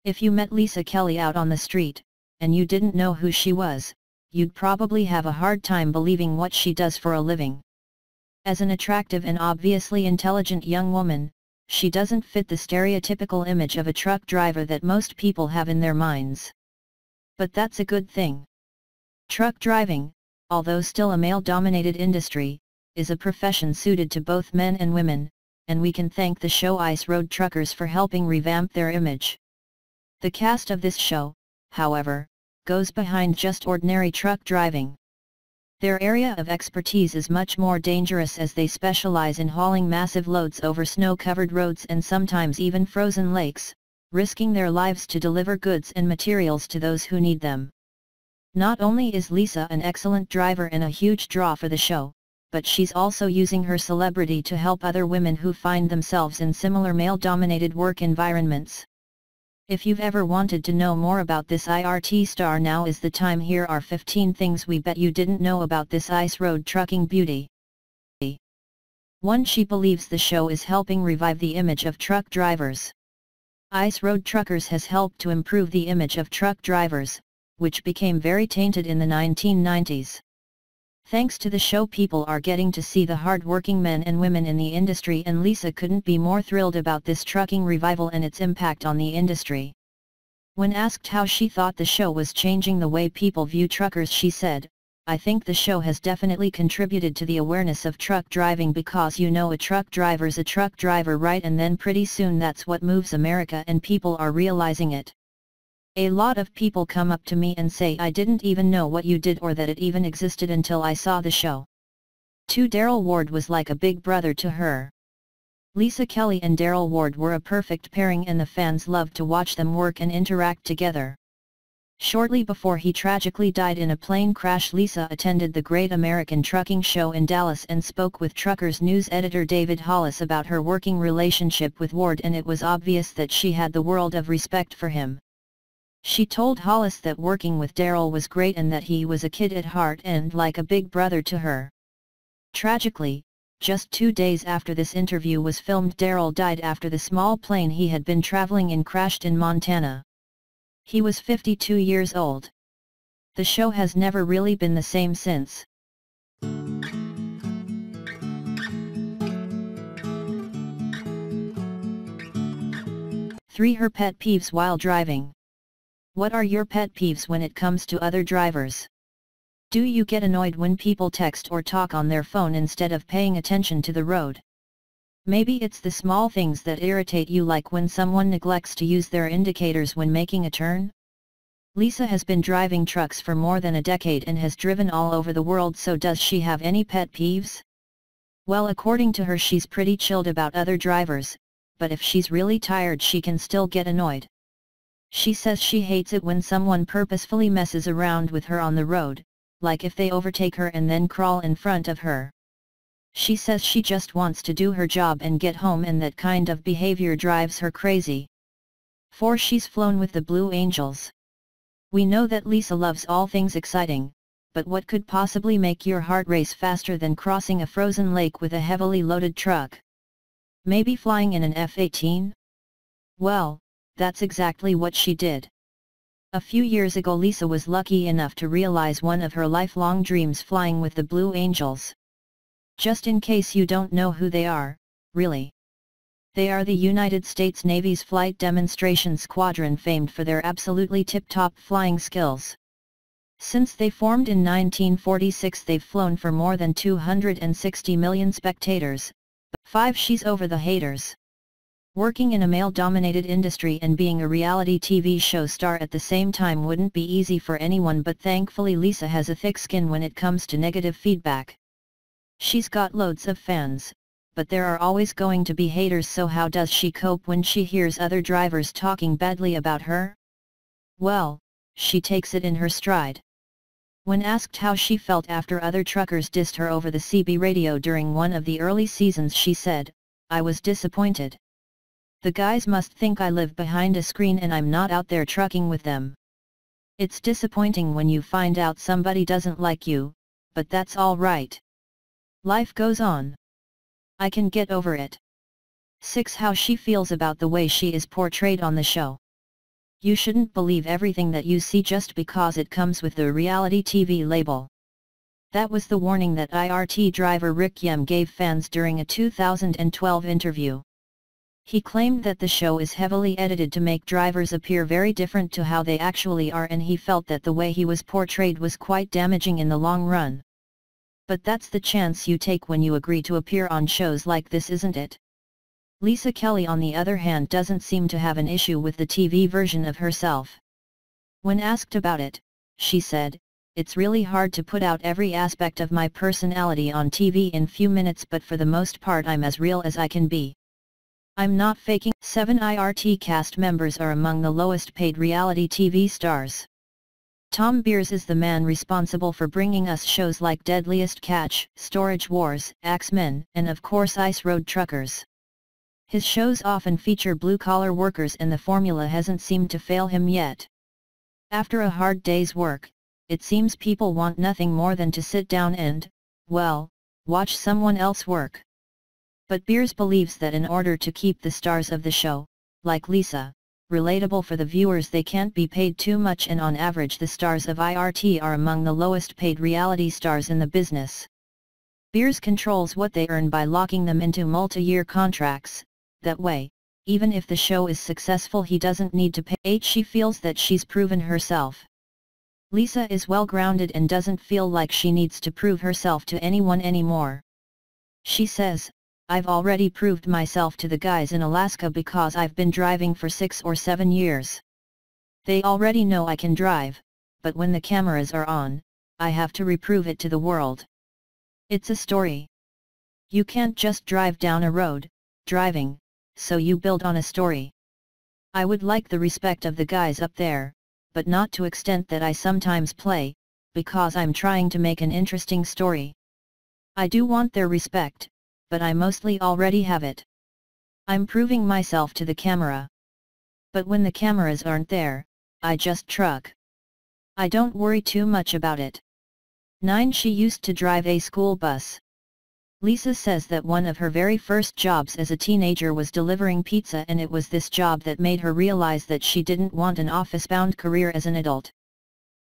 If you met Lisa Kelly out on the street, and you didn't know who she was, you'd probably have a hard time believing what she does for a living. As an attractive and obviously intelligent young woman, she doesn't fit the stereotypical image of a truck driver that most people have in their minds. But that's a good thing. Truck driving, although still a male-dominated industry, is a profession suited to both men and women, and we can thank the show Ice Road Truckers for helping revamp their image. The cast of this show, however, goes behind just ordinary truck driving. Their area of expertise is much more dangerous as they specialize in hauling massive loads over snow-covered roads and sometimes even frozen lakes, risking their lives to deliver goods and materials to those who need them. Not only is Lisa an excellent driver and a huge draw for the show, but she's also using her celebrity to help other women who find themselves in similar male-dominated work environments. If you've ever wanted to know more about this IRT star, now is the time. Here are 15 things we bet you didn't know about this ice road trucking beauty. 1. She believes the show is helping revive the image of truck drivers. Ice Road Truckers has helped to improve the image of truck drivers, which became very tainted in the 1990s. Thanks to the show, people are getting to see the hard-working men and women in the industry, and Lisa couldn't be more thrilled about this trucking revival and its impact on the industry. When asked how she thought the show was changing the way people view truckers, she said, "I think the show has definitely contributed to the awareness of truck driving, because a truck driver's a truck driver, right? And then pretty soon that's what moves America, and people are realizing it. A lot of people come up to me and say, I didn't even know what you did or that it even existed until I saw the show." 2. Daryl Ward was like a big brother to her. Lisa Kelly and Daryl Ward were a perfect pairing, and the fans loved to watch them work and interact together. Shortly before he tragically died in a plane crash, Lisa attended the Great American Trucking Show in Dallas and spoke with Truckers News editor David Hollis about her working relationship with Ward, and it was obvious that she had the world of respect for him. She told Hollis that working with Daryl was great and that he was a kid at heart and like a big brother to her. Tragically, just 2 days after this interview was filmed, Daryl died after the small plane he had been traveling in crashed in Montana. He was 52 years old. The show has never really been the same since. 3. Her pet peeves while driving. What are your pet peeves when it comes to other drivers? Do you get annoyed when people text or talk on their phone instead of paying attention to the road? Maybe it's the small things that irritate you, like when someone neglects to use their indicators when making a turn. Lisa has been driving trucks for more than a decade and has driven all over the world, so does she have any pet peeves? Well, according to her, she's pretty chilled about other drivers, but if she's really tired she can still get annoyed. She says she hates it when someone purposefully messes around with her on the road, like if they overtake her and then crawl in front of her. She says she just wants to do her job and get home, and that kind of behavior drives her crazy. 4. She's flown with the Blue Angels. We know that Lisa loves all things exciting, but what could possibly make your heart race faster than crossing a frozen lake with a heavily loaded truck? Maybe flying in an F-18? Well, that's exactly what she did. A few years ago, Lisa was lucky enough to realize one of her lifelong dreams, flying with the Blue Angels. Just in case you don't know who they are, really. They are the United States Navy's Flight Demonstration Squadron, famed for their absolutely tip-top flying skills. Since they formed in 1946, they've flown for more than 260 million spectators. 5. She's over the haters. Working in a male-dominated industry and being a reality TV show star at the same time wouldn't be easy for anyone, but thankfully Lisa has a thick skin when it comes to negative feedback. She's got loads of fans, but there are always going to be haters, so how does she cope when she hears other drivers talking badly about her? Well, she takes it in her stride. When asked how she felt after other truckers dissed her over the CB radio during one of the early seasons, she said, "I was disappointed. The guys must think I live behind a screen and I'm not out there trucking with them. It's disappointing when you find out somebody doesn't like you, but that's all right. Life goes on. I can get over it." 6. How she feels about the way she is portrayed on the show. You shouldn't believe everything that you see just because it comes with the reality TV label. That was the warning that IRT driver Rick Yem gave fans during a 2012 interview. He claimed that the show is heavily edited to make drivers appear very different to how they actually are, and he felt that the way he was portrayed was quite damaging in the long run. But that's the chance you take when you agree to appear on shows like this, isn't it? Lisa Kelly, on the other hand, doesn't seem to have an issue with the TV version of herself. When asked about it, she said, "It's really hard to put out every aspect of my personality on TV in few minutes, but for the most part I'm as real as I can be. I'm not faking." 7 IRT cast members are among the lowest paid reality TV stars. Tom Beers is the man responsible for bringing us shows like Deadliest Catch, Storage Wars, Axemen, and of course Ice Road Truckers. His shows often feature blue-collar workers, and the formula hasn't seemed to fail him yet. After a hard day's work, it seems people want nothing more than to sit down and, well, watch someone else work. But Beers believes that in order to keep the stars of the show, like Lisa, relatable for the viewers, they can't be paid too much, and on average the stars of IRT are among the lowest paid reality stars in the business. Beers controls what they earn by locking them into multi-year contracts. That way, even if the show is successful, he doesn't need to pay. 8. She feels that she's proven herself. Lisa is well-grounded and doesn't feel like she needs to prove herself to anyone anymore. She says, "I've already proved myself to the guys in Alaska because I've been driving for 6 or 7 years. They already know I can drive, but when the cameras are on, I have to reprove it to the world. It's a story. You can't just drive down a road, driving, so you build on a story. I would like the respect of the guys up there, but not to extent that I sometimes play, because I'm trying to make an interesting story. I do want their respect, but I mostly already have it. I'm proving myself to the camera. But when the cameras aren't there, I just truck. I don't worry too much about it." 9. She used to drive a school bus. Lisa says that one of her very first jobs as a teenager was delivering pizza, and it was this job that made her realize that she didn't want an office-bound career as an adult.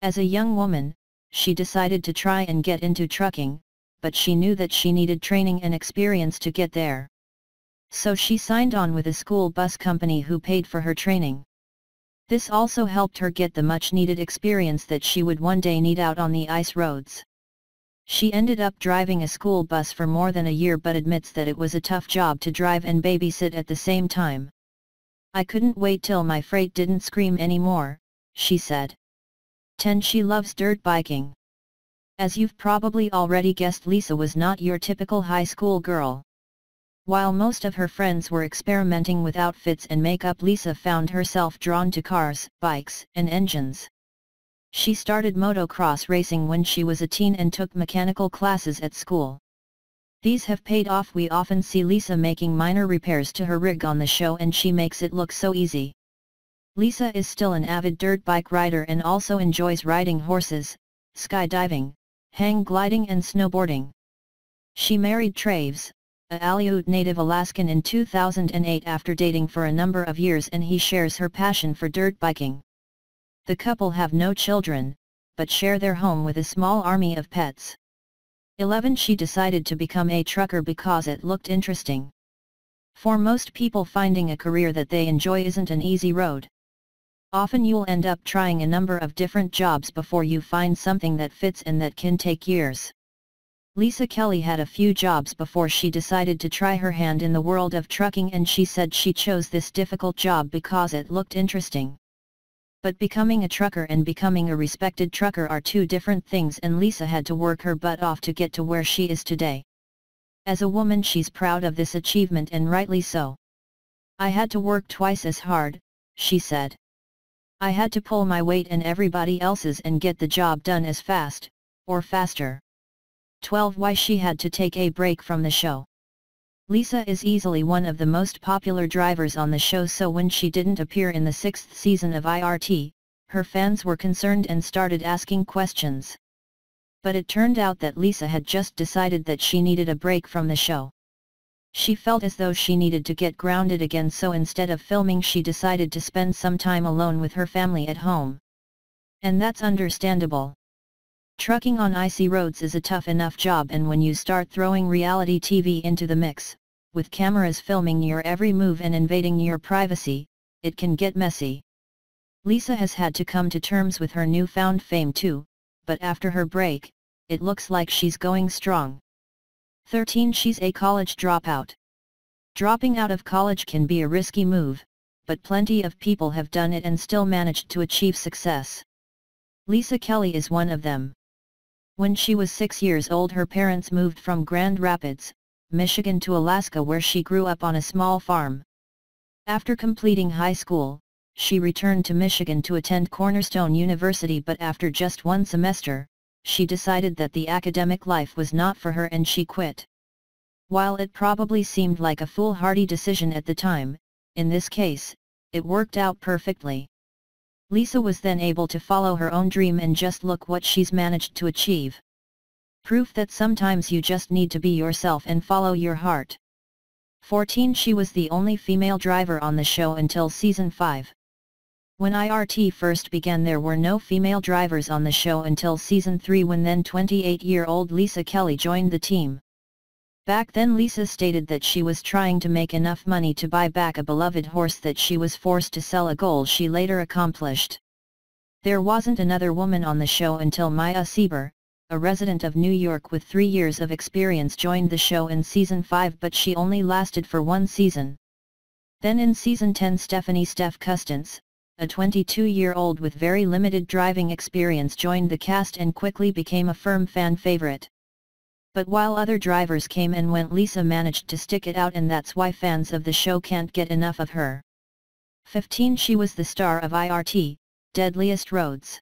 As a young woman, she decided to try and get into trucking, but she knew that she needed training and experience to get there. So she signed on with a school bus company who paid for her training. This also helped her get the much-needed experience that she would one day need out on the ice roads. She ended up driving a school bus for more than a year, but admits that it was a tough job to drive and babysit at the same time. "I couldn't wait till my freight didn't scream anymore," she said. 10. She loves dirt biking. As you've probably already guessed, Lisa was not your typical high school girl. While most of her friends were experimenting with outfits and makeup, Lisa found herself drawn to cars, bikes, and engines. She started motocross racing when she was a teen and took mechanical classes at school. These have paid off. We often see Lisa making minor repairs to her rig on the show, and she makes it look so easy. Lisa is still an avid dirt bike rider and also enjoys riding horses, skydiving, hang gliding and snowboarding. She married Traves, a Aleut native Alaskan, in 2008 after dating for a number of years, and he shares her passion for dirt biking. The couple have no children, but share their home with a small army of pets. 11. She decided to become a trucker because it looked interesting. For most people, finding a career that they enjoy isn't an easy road. Often you'll end up trying a number of different jobs before you find something that fits, and that can take years. Lisa Kelly had a few jobs before she decided to try her hand in the world of trucking, and she said she chose this difficult job because it looked interesting. But becoming a trucker and becoming a respected trucker are two different things, and Lisa had to work her butt off to get to where she is today. As a woman, she's proud of this achievement, and rightly so. "I had to work twice as hard," she said. "I had to pull my weight and everybody else's and get the job done as fast, or faster." 12. Why she had to take a break from the show. Lisa is easily one of the most popular drivers on the show, so when she didn't appear in the 6th season of IRT, her fans were concerned and started asking questions. But it turned out that Lisa had just decided that she needed a break from the show. She felt as though she needed to get grounded again, so instead of filming she decided to spend some time alone with her family at home. And that's understandable. Trucking on icy roads is a tough enough job, and when you start throwing reality TV into the mix, with cameras filming your every move and invading your privacy, it can get messy. Lisa has had to come to terms with her newfound fame too, but after her break, it looks like she's going strong. 13. She's a college dropout. Dropping out of college can be a risky move, but plenty of people have done it and still managed to achieve success. Lisa Kelly is one of them. When she was 6 years old, her parents moved from Grand Rapids, Michigan to Alaska, where she grew up on a small farm. After completing high school, she returned to Michigan to attend Cornerstone University, but after just one semester, she decided that the academic life was not for her and she quit. While it probably seemed like a foolhardy decision at the time, in this case, it worked out perfectly. Lisa was then able to follow her own dream, and just look what she's managed to achieve. Proof that sometimes you just need to be yourself and follow your heart. 14. She was the only female driver on the show until season 5. When IRT first began, there were no female drivers on the show until season 3, when then 28-year-old Lisa Kelly joined the team. Back then Lisa stated that she was trying to make enough money to buy back a beloved horse that she was forced to sell, a goal she later accomplished. There wasn't another woman on the show until Maya Sieber, a resident of New York with 3 years of experience, joined the show in season 5, but she only lasted for one season. Then in season 10, Stephanie "Steph" Custance, a 22-year-old with very limited driving experience, joined the cast and quickly became a firm fan favorite. But while other drivers came and went, Lisa managed to stick it out, and that's why fans of the show can't get enough of her. 15. She was the star of IRT, Deadliest Roads.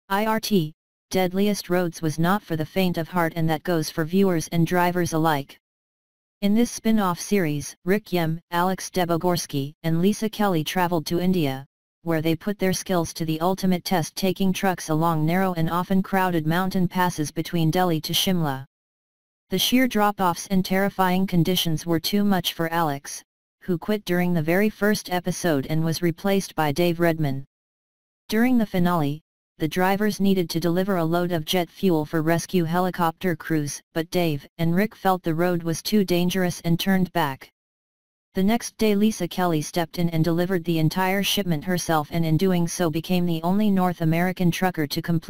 IRT, Deadliest Roads was not for the faint of heart, and that goes for viewers and drivers alike. In this spin-off series, Rick Yem, Alex Debogorsky, and Lisa Kelly traveled to India, where they put their skills to the ultimate test, taking trucks along narrow and often crowded mountain passes between Delhi to Shimla. The sheer drop-offs and terrifying conditions were too much for Alex, who quit during the very first episode and was replaced by Dave Redman. During the finale, the drivers needed to deliver a load of jet fuel for rescue helicopter crews, but Dave and Rick felt the road was too dangerous and turned back. The next day Lisa Kelly stepped in and delivered the entire shipment herself, and in doing so became the only North American trucker to complete